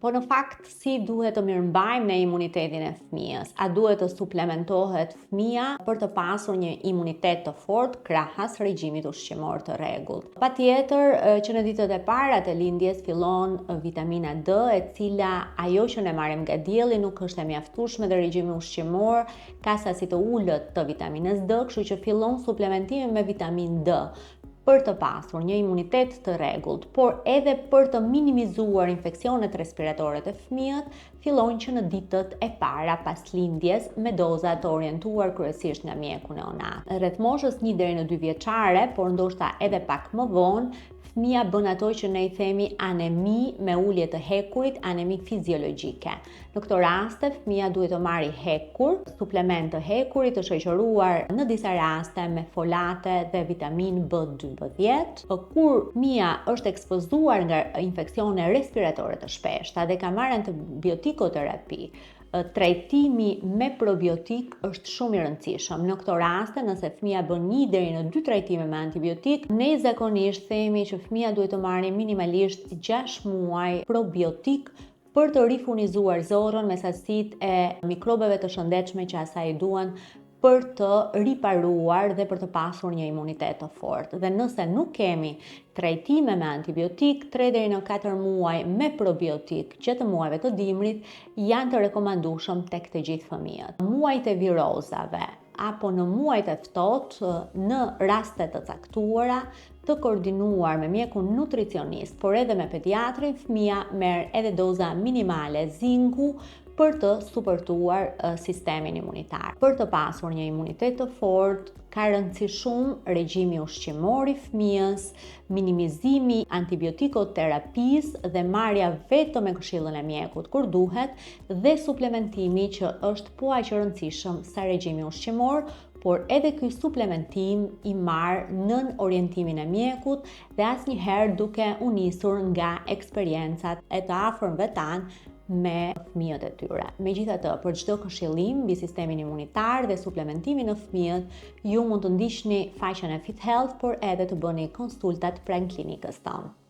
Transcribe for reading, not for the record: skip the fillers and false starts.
Po në fakt, si duhet të mirëmbajmë ne imunitetin e fëmijës? A duhet të suplementohet fëmia për të pasur një imunitet të fortë krahas regjimit ushqimor të rregullt? Patjetër që në ditët e para të lindjes fillon vitamina D, e cila ajo që ne marrim nga dielli nuk është e mjaftueshme dhe regjimi ushqimor ka sasi të ulët të vitaminës D, kështu që fillon suplementimi me vitaminë D për të pasur një imunitet të rregullt, por edhe për të minimizuar infeksionet respiratore të fëmijët, fillojnë që në ditët e para pas lindjes me doza të orientuar kryesisht nga mjeku neonat. Rreth moshës 1 deri në 2 vjeçare, por ndoshta edhe pak më vonë, fëmia bën ato që ne i themi anemi me ulje të hekurit, anemi fiziologjike. Në këto raste, fëmia duhet të marrë hekur, suplement të hekurit të shoqëruar në disa raste me folate dhe vitamin B12. Kur fëmia është ekspozuar nga infeksione respiratore të shpeshta dhe ka marrë antibiotikoterapi, trajtimi me probiotik është shumë i rëndësishëm. Në këto raste, nëse fëmia bën 1 deri në 2 trajtime me antibiotik, ne zakonisht themi që fëmia duhet të marrë minimalisht 6 muaj probiotik për të rifurnizuar zorrën me sasitë e mikrobeve të shëndetshme që asaj duan për të riparuar dhe për të pasur një imunitet të fortë. Dhe nëse nuk kemi trajtime me antibiotik, 3 deri në 4 muaj me probiotik gjatë muajve të dimrit janë të rekomandueshëm tek të gjithë fëmijët. Muajt e virozave apo në muajt e ftohtë, në raste të caktuara, të koordinuar me mjekun nutricionist, por edhe me pediatrin, fëmia merr edhe doza minimale zinku për të suportuar sistemin imunitar. Për të pasur një imunitet të fortë, ka rëndësi shumë regjimi ushqimor i fëmijës, minimizimi antibiotikoterapisë dhe marrja vetëm me këshillën e mjekut kur duhet dhe suplementimi që është po aq i rëndësishëm sa regjimi ushqimor, por edhe ky suplementim i marr nën orientimin e mjekut dhe asnjëherë duke u nisur nga eksperiencat e të afërmve tanë me fëmijët e tyre. Megjithatë, për çdo këshillim mbi sistemin imunitar dhe suplementimin në fëmijët, ju mund të ndiqni faqen e Fit Health, por edhe të bëni konsultat pranë klinikës tonë.